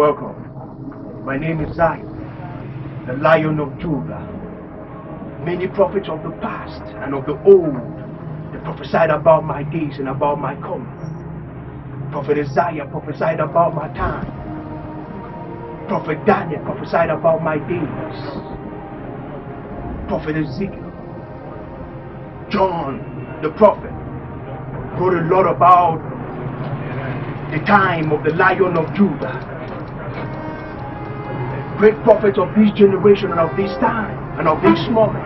welcome. My name is Zion, the Lion of Judah. Many prophets of the past and of the old, they prophesied about my days and about my coming. Prophet Isaiah prophesied about my time. Prophet Daniel prophesied about my days. Prophet Ezekiel, John the prophet, wrote a lot about the time of the Lion of Judah. Great prophets of this generation and of this time and of this moment.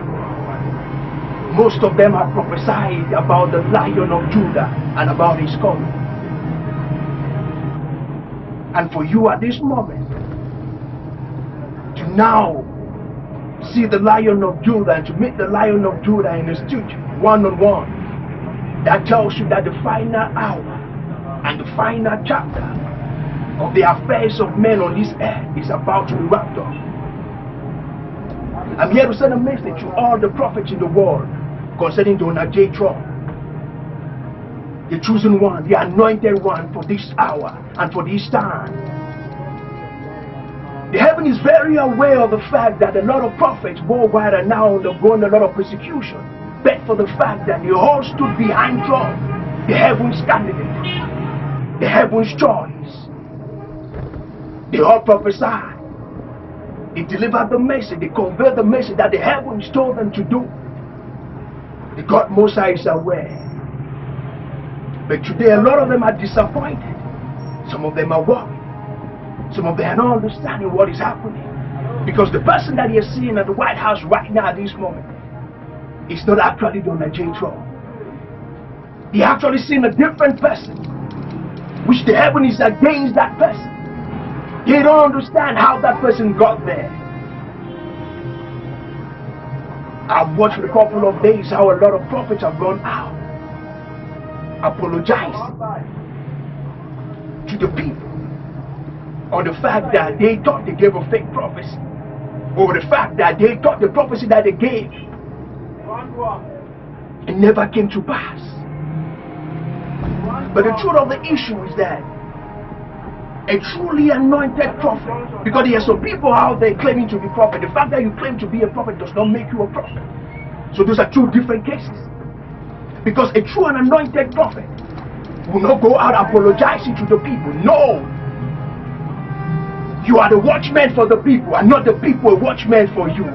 Most of them have prophesied about the Lion of Judah and about his coming. And for you at this moment, to now see the Lion of Judah and to meet the Lion of Judah in the studio, one-on-one, that tells you that the final hour and the final chapter of the affairs of men on this earth is about to be wrapped up. I'm here to send a message to all the prophets in the world concerning Donald J. Trump, the chosen one, the anointed one for this hour and for this time. The heaven is very aware of the fact that a lot of prophets worldwide are now undergoing a lot of persecution, but for the fact that they all stood behind Trump, the heaven's candidate, the heaven's choice. They all prophesied. They delivered the message. They conveyed the message that the heavens told them to do. The God Most High is aware. But today a lot of them are disappointed. Some of them are worried. Some of them are not understanding what is happening. Because the person that you're seeing at the White House right now at this moment is not actually Donald J. Trump. You're actually seeing a different person, which the heaven is against that person. They don't understand how that person got there. I've watched for a couple of days how a lot of prophets have gone out apologizing to the people on the fact that they thought they gave a fake prophecy, or the fact that they thought the prophecy that they gave it never came to pass. But the truth of the issue is that a truly anointed prophet, because there are some people out there claiming to be prophet. The fact that you claim to be a prophet does not make you a prophet. So those are two different cases. Because a true and anointed prophet will not go out apologizing to the people. No. You are the watchman for the people and not the people a watchman for you.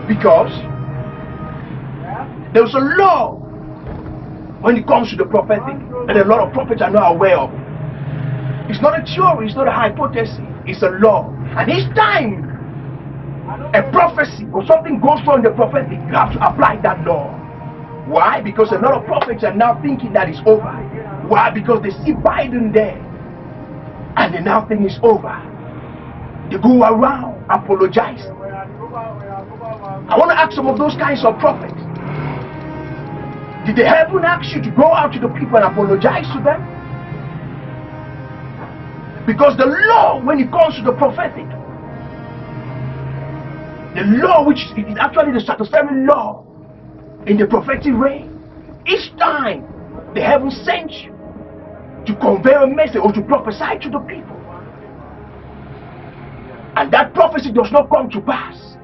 Because there's a law when it comes to the prophetic that a lot of prophets are not aware of. It's not a theory, it's not a hypothesis, it's a law. And each time a prophecy or something goes wrong in the prophetic, you have to apply that law. Why? Because a lot of prophets are now thinking that it's over. Why? Because they see Biden there and they now think it's over. They go around apologizing. I want to ask some of those kinds of prophets, did the heaven ask you to go out to the people and apologize to them? Because the law, when it comes to the prophetic, the law which is actually the stratospheric law in the prophetic realm, each time the heaven sends you to convey a message or to prophesy to the people, and that prophecy does not come to pass,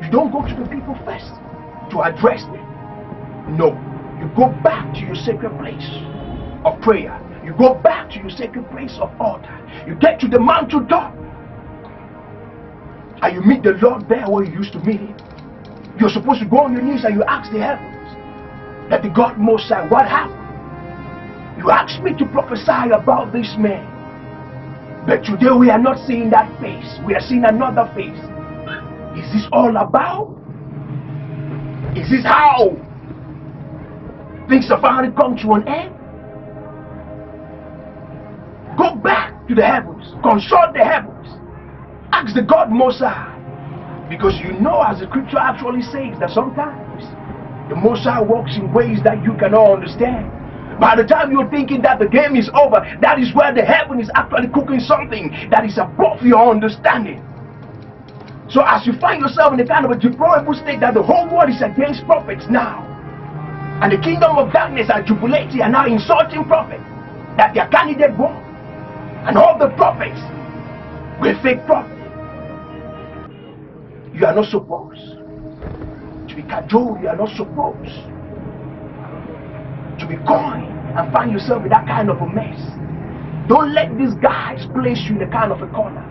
you don't go to the people first to address them. No, you go back to your sacred place of prayer. You go back to your sacred place of altar. You get to the mountaintop and you meet the Lord there where you used to meet him. You're supposed to go on your knees and you ask the heavens that the God Most High, what happened? You asked me to prophesy about this man, but today we are not seeing that face. We are seeing another face. Is this all about? Is this how things have finally come to an end? Go back to the heavens. Consult the heavens. Ask the God Most High. Because you know, as the scripture actually says, that sometimes the Most High works in ways that you cannot understand. By the time you're thinking that the game is over, that is where the heaven is actually cooking something that is above your understanding. So as you find yourself in a kind of a deplorable state that the whole world is against prophets now, and the kingdom of darkness are jubilating and now insulting prophets, that their candidate won. And all the prophets were fake prophets. You are not supposed to be cajoled. You are not supposed to be going and find yourself in that kind of a mess. Don't let these guys place you in a kind of a corner.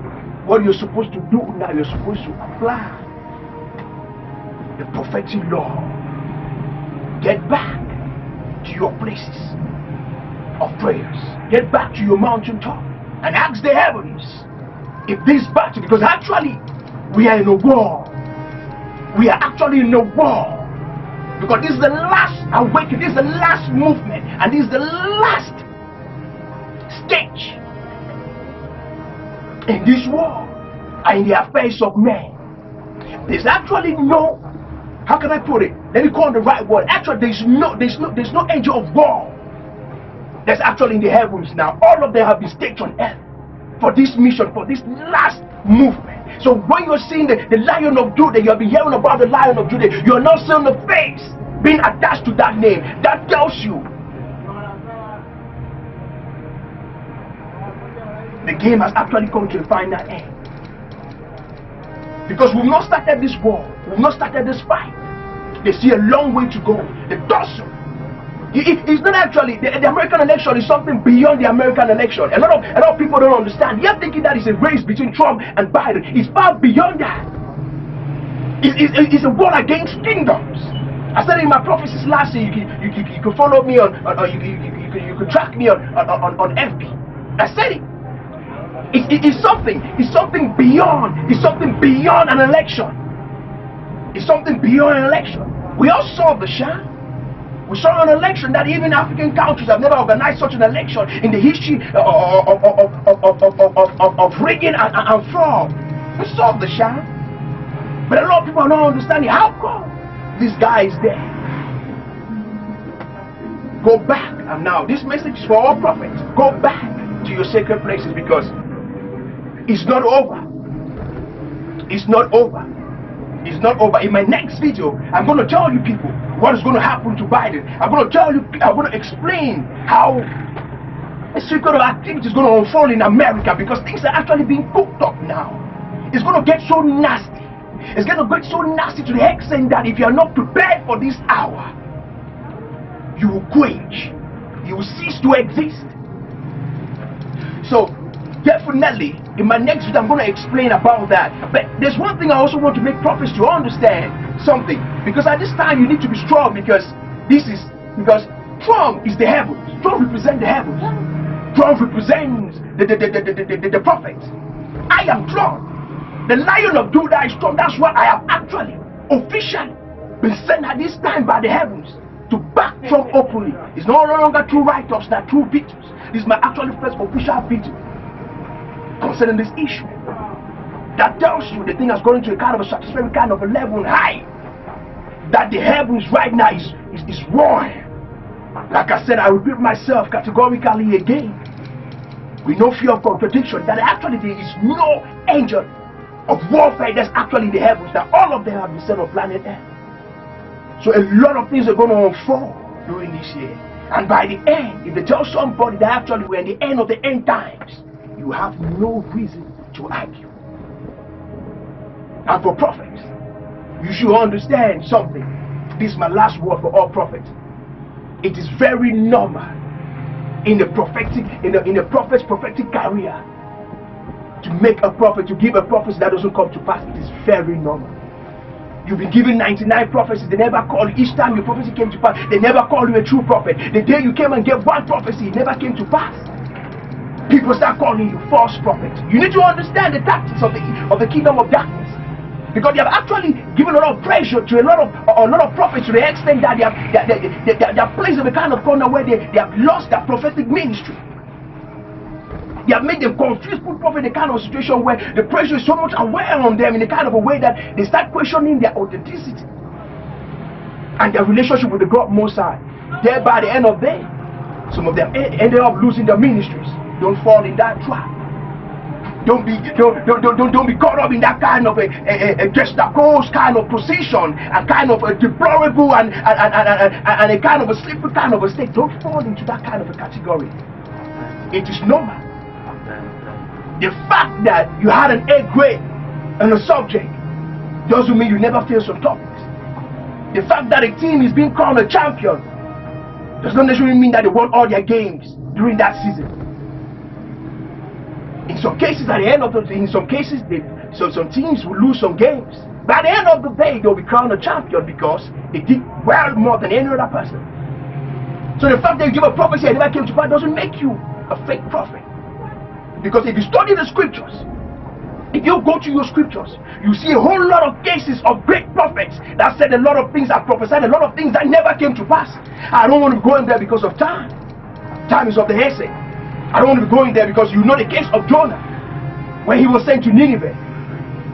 What you're supposed to do now, you're supposed to apply the prophetic law. Get back to your places of prayers. Get back to your mountaintop and ask the heavens if this battle, because actually we are in a war. We are actually in a war. Because this is the last awakening, this is the last movement, and this is the last stage in this war and in the affairs of men. There's actually no, how can I put it? Let me call it the right word. Actually, there's no angel of war that's actually in the heavens now. All of them have been staked on earth for this mission, for this last movement. So when you're seeing the Lion of Judah, you'll be hearing about the Lion of Judah. You're not seeing the face being attached to that name. That tells you the game has actually come to a final end. Because we've not started this war, we've not started this fight. They see a long way to go. The dorsal. It's not actually the American election is something beyond the American election. A lot of people don't understand. You're thinking that it's a race between Trump and Biden. It's far beyond that. It's a war against kingdoms. I said in my prophecies last year. You can follow me on you can track me on FB. I said it. It's something beyond. It's something beyond an election. It's something beyond an election. We all saw the sham. We saw an election that even African countries have never organized such an election in the history of rigging and fraud. We saw the sham. But a lot of people are not understanding how come this guy is there. Go back. And now this message is for all prophets. Go back to your sacred places, because it's not over. It's not over. It's not over. In my next video, I'm going to tell you people what is going to happen to Biden. I'm going to tell you, I'm going to explain how a secret of activity is going to unfold in America, because things are actually being cooked up now. It's going to get so nasty. It's going to get so nasty to the extent that if you are not prepared for this hour, you will quench. You will cease to exist. So, definitely, in my next video, I'm going to explain about that. But there's one thing I also want to make prophets to understand something. Because at this time, you need to be strong, because Trump is the heavens. Trump represents the heavens. Trump represents the prophets. I am Trump. The Lion of Judah is Trump. That's why I have actually, officially, been sent at this time by the heavens to back Trump openly. It's no longer true write-ups, not true videos. This is my actually first official video concerning this issue. That tells you the thing has gone into a kind of a satisfactory kind of a level high. That the heavens right now is roaring. Like I said, I repeat myself categorically again. With no fear of contradiction, that actually there is no angel of warfare that's actually in the heavens. That all of them have been sent on planet Earth. So a lot of things are going to unfold during this year. And by the end, if they tell somebody that actually we're in the end of the end times, you have no reason to argue. And for prophets, you should understand something. This is my last word for all prophets. It is very normal in the prophetic, in the prophet's prophetic career, to make a prophet, to give a prophecy that doesn't come to pass. It is very normal. You've been given 99 prophecies. They never call you. Each time your prophecy came to pass, they never call you a true prophet. The day you came and gave one prophecy, it never came to pass. People start calling you false prophet. You need to understand the tactics of the kingdom of darkness, because they have actually given a lot of pressure to a lot of prophets, to the extent that they are placed in the kind of corner where they have lost their prophetic ministry. They have made them confused, put prophet in a kind of situation where the pressure is so much aware on them in a kind of a way that they start questioning their authenticity and their relationship with the God Most High. Thereby, at the end of the day, some of them ended up losing their ministries. Don't fall in that trap. Don't be caught up in that kind of a juxtaposed kind of position, and kind of a deplorable and a kind of a slippery kind of a state. Don't fall into that kind of a category. It is normal. The fact that you had an A grade on a subject doesn't mean you never fail some topics. The fact that a team is being crowned a champion does not necessarily mean that they won all their games during that season. In some cases, at the end of the day, some teams will lose some games. But at the end of the day, they'll be crowned a champion because they did well more than any other person. So the fact that you give a prophecy and never came to pass doesn't make you a fake prophet. Because if you study the scriptures, if you go to your scriptures, you see a whole lot of cases of great prophets that said a lot of things, that prophesied a lot of things that never came to pass. I don't want to go in there because of time. Time is of the essence. I don't want to be going there because you know the case of Jonah, when he was sent to Nineveh,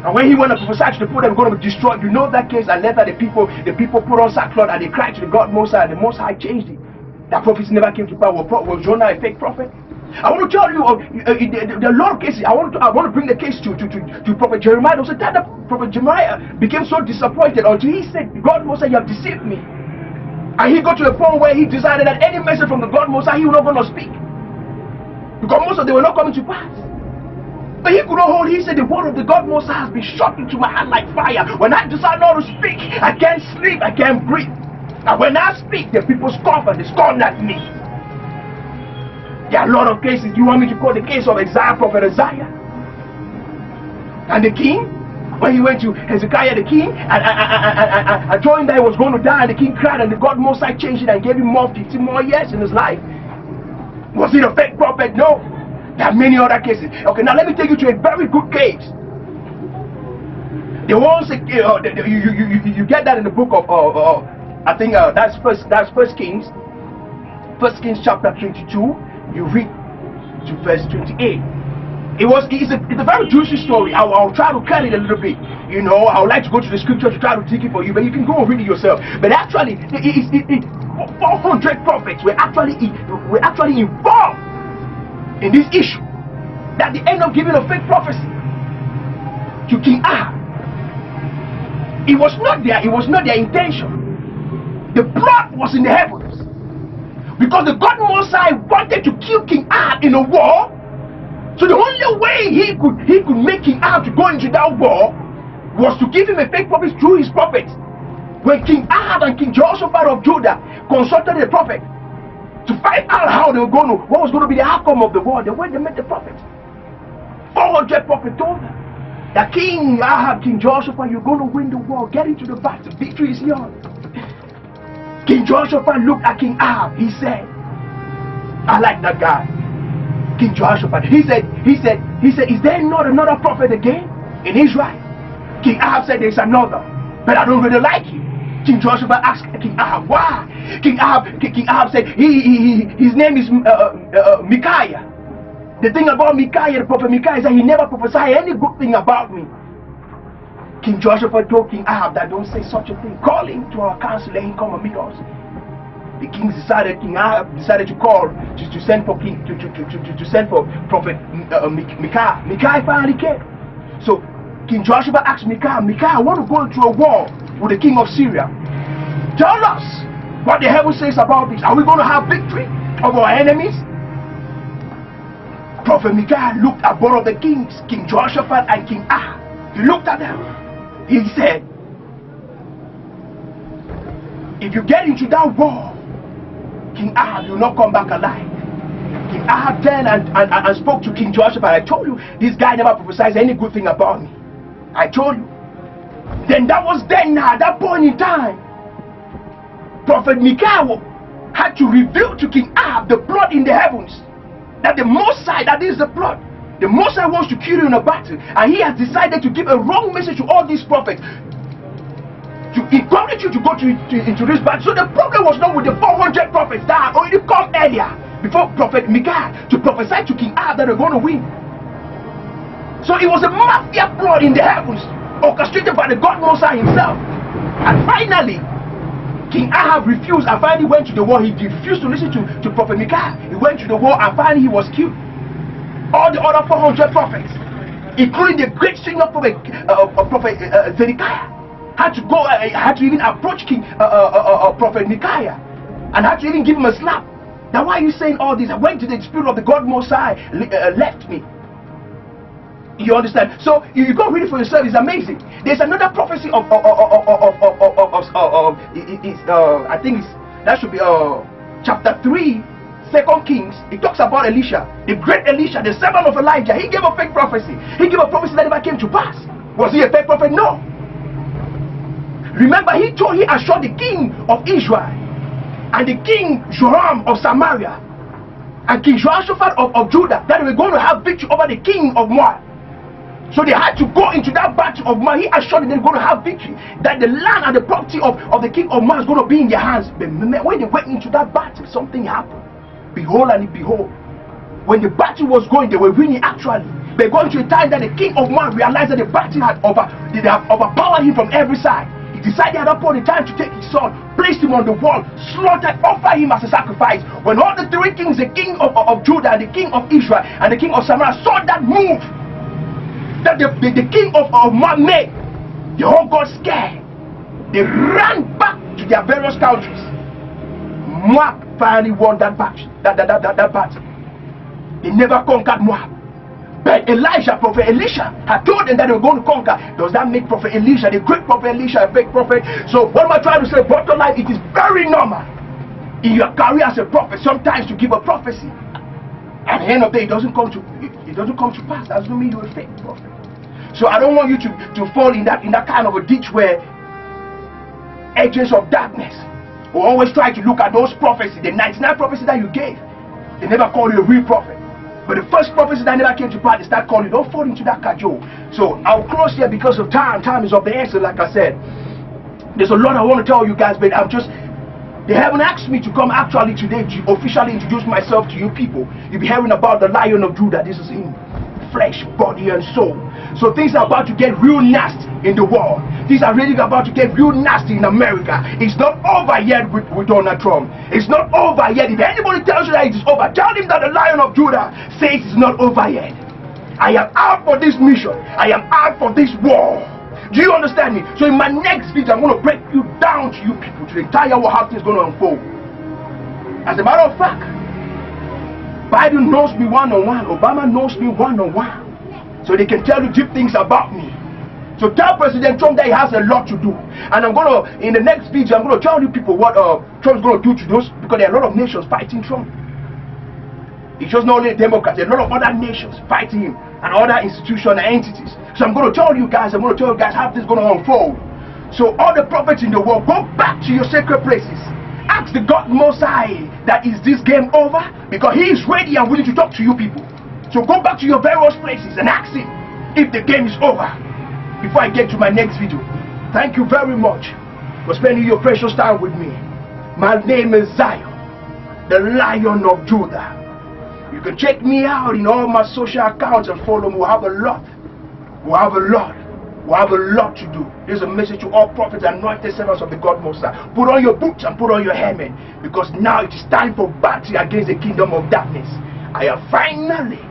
and when he went to prophesy to the people that were going to be destroyed. You know that case, and later the people put on sackcloth and they cried to the God Most High, and the Most High changed it. That prophecy never came to pass. Was Jonah a fake prophet? I want to tell you, there are a lot of cases. I want to bring the case to Prophet Jeremiah. There was a time that Prophet Jeremiah became so disappointed until he said, God Most High, you have deceived me. And he got to a point where he decided that any message from the God Most High, he was not going to speak. Because most of them were not coming to pass. But he could not hold. He said, the word of the God Most High has been shot into my hand like fire. When I decide not to speak, I can't sleep, I can't breathe. And when I speak, the people scoff and they scorn at me. There are a lot of cases. Do you want me to quote the case of Prophet Isaiah? And the king, when he went to Hezekiah the king and told him that he was going to die, and the king cried, and the God Most High changed it and gave him 15 more years in his life. Was it a fake prophet? No. There are many other cases. Okay, now let me take you to a very good case. The ones you get that in the book of I think that's First Kings. First Kings chapter 22. You read to verse 28. It's a very juicy story. I'll try to cut it a little bit. You know, I would like to go to the scripture to try to dig it for you, but you can go and read it yourself. But actually, 400 prophets were actually involved in this issue, that they end up giving a fake prophecy to King Ahab. It was not their intention. The plot was in the heavens, because the God Most High wanted to kill King Ahab in a war. So the only way he could make King Ahab to go into that war was to give him a fake prophet through his prophets. When King Ahab and King Jehoshaphat of Judah consulted the prophet to find out how they were what was going to be the outcome of the war, they went and met the prophet. 400 prophets told them that King Ahab, King Jehoshaphat, you're going to win the war. Get into the battle. Victory is yours. King Jehoshaphat looked at King Ahab. He said, I like that guy. King Jehoshaphat. He said, is there not another prophet again in Israel? King Ahab said, there's another, but I don't really like you. King Jehoshaphat asked King Ahab, why? King Ahab said, his name is Micaiah. The thing about Micaiah, the prophet Micaiah, is that he never prophesied any good thing about me. King Jehoshaphat told King Ahab that don't say such a thing. Call him to our council, let him come and meet us. The king King Ahab decided to call to send for prophet Micaiah. Micaiah finally came. So King Jehoshaphat asked Micaiah, I want to go into a war with the king of Syria. Tell us what the heaven says about this. Are we going to have victory over our enemies? Prophet Micaiah looked at both of the kings, King Jehoshaphat and King Ahab. He looked at them. He said, if you get into that war, King Ahab will not come back alive. King Ahab turned and spoke to King Jehoshaphat. I told you, this guy never prophesied any good thing about me. I told you. Then that was then, at that point in time, Prophet Micaiah had to reveal to King Ahab the plot in the heavens. That the Most High, that is the plot. The Most High wants to kill you in a battle, and he has decided to give a wrong message to all these prophets to encourage you to go into this battle. So the problem was not with the 400 prophets that had already come earlier before Prophet Micaiah to prophesy to King Ahab that they're going to win. So it was a mafia plot in the heavens, orchestrated by the God Most High himself. And finally, King Ahab refused and finally went to the war. He refused to listen to Prophet Micaiah. He went to the war and finally he was killed. All the other 400 prophets, including the great senior prophet Zedekiah, had to even approach Prophet Micaiah and had to even give him a slap Now why are you saying all this? I went to the Spirit of the God Most High left me. You understand? So you go read it for yourself. It's amazing. There's another prophecy of I think that should be chapter 3, 2 Kings. It talks about Elisha, the great Elisha, the servant of Elijah. He gave a fake prophecy. He gave a prophecy that never came to pass. Was he a fake prophet? No. Remember, he assured the king of Israel and the king Joram of Samaria and King Jehoshaphat of Judah that they were going to have victory over the king of Moab. So they had to go into that battle of Moab. He assured them they were going to have victory, that the land and the property of the king of Moab is going to be in their hands. But when they went into that battle, something happened. Behold and behold, when the battle was going, they were winning actually. But going to a time that the king of Moab realized that the battle had overpowered him from every side. He decided at that point in time to take his son, place him on the wall, slaughtered, offer him as a sacrifice. When all the three kings, the king of Judah, the king of Israel, and the king of Samaria saw that move that the king of Moab made, the whole got scared. They ran back to their various countries. Moab finally won that battle. That battle. They never conquered Moab. But Elijah, prophet Elisha, had told them that they were going to conquer. Does that make prophet Elisha, the great prophet Elisha, a fake prophet? So what am I trying to say? Bottom line, it is very normal in your career as a prophet sometimes to give a prophecy. At the end of the day, it doesn't come to pass. That doesn't mean you're a fake prophet. So I don't want you to fall in that kind of a ditch where agents of darkness will always try to look at those prophecies, the 99 prophecies that you gave. They never call you a real prophet. But the first prophecy that never came to pass, they start calling you. Don't fall into that cajole. So I'll close here because of time. Time is of the essence, like I said. There's a lot I want to tell you guys, but they haven't asked me to come actually today to officially introduce myself to you people. You'll be hearing about the Lion of Judah. This is in flesh, body, and soul. So things are about to get real nasty in the world. Things are really about to get real nasty in America. It's not over yet with Donald Trump. It's not over yet. If anybody tells you that it is over, tell him that the Lion of Judah says it's not over yet. I am out for this mission. I am out for this war. Do you understand me? So in my next video, I'm going to break you down to you people, to the entire war, how things going to unfold. As a matter of fact, Biden knows me one-on-one. Obama knows me one-on-one. So they can tell you deep things about me. So tell President Trump that he has a lot to do. And I'm going to, in the next video, I'm going to tell you people what Trump's going to do to those, because there are a lot of nations fighting Trump. It's just not only Democrats, there are a lot of other nations fighting him, and other institutions and entities. So I'm going to tell you guys, how this is going to unfold. So all the prophets in the world, go back to your sacred places. Ask the God Most High that is this game over? Because he is ready and willing to talk to you people. So go back to your various places and ask him if the game is over before I get to my next video. Thank you very much for spending your precious time with me. My name is Zion, the Lion of Judah. You can check me out in all my social accounts and follow me. We'll have a lot to do. There's a message to all prophets and anointed servants of the God Most High. Put on your boots and put on your helmet, because now it is time for battle against the kingdom of darkness. I am finally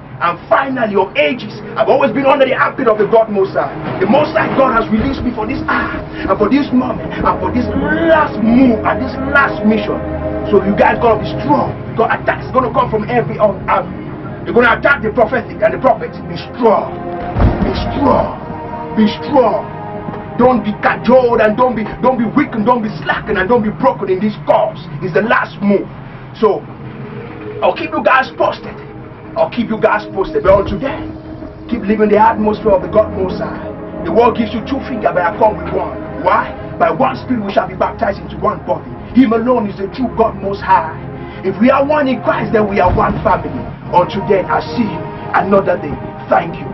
of ages. I've always been under the armpit of the God Most High. The Most High God has released me for this hour and for this moment and for this last move and this last mission. So you guys gotta be strong. Because attacks gonna come from every angle. They're gonna attack the prophetic and the prophets. Be strong. Be strong. Be strong. Don't be cajoled and don't be weak and don't be slackened and don't be broken in this cause. It's the last move. So I'll keep you guys posted. But until then, keep living the atmosphere of the God Most High. The world gives you 2 fingers, but I come with one. Why? By one Spirit we shall be baptized into one body. Him alone is the true God Most High. If we are one in Christ, then we are one family. Until then, I see you another day. Thank you.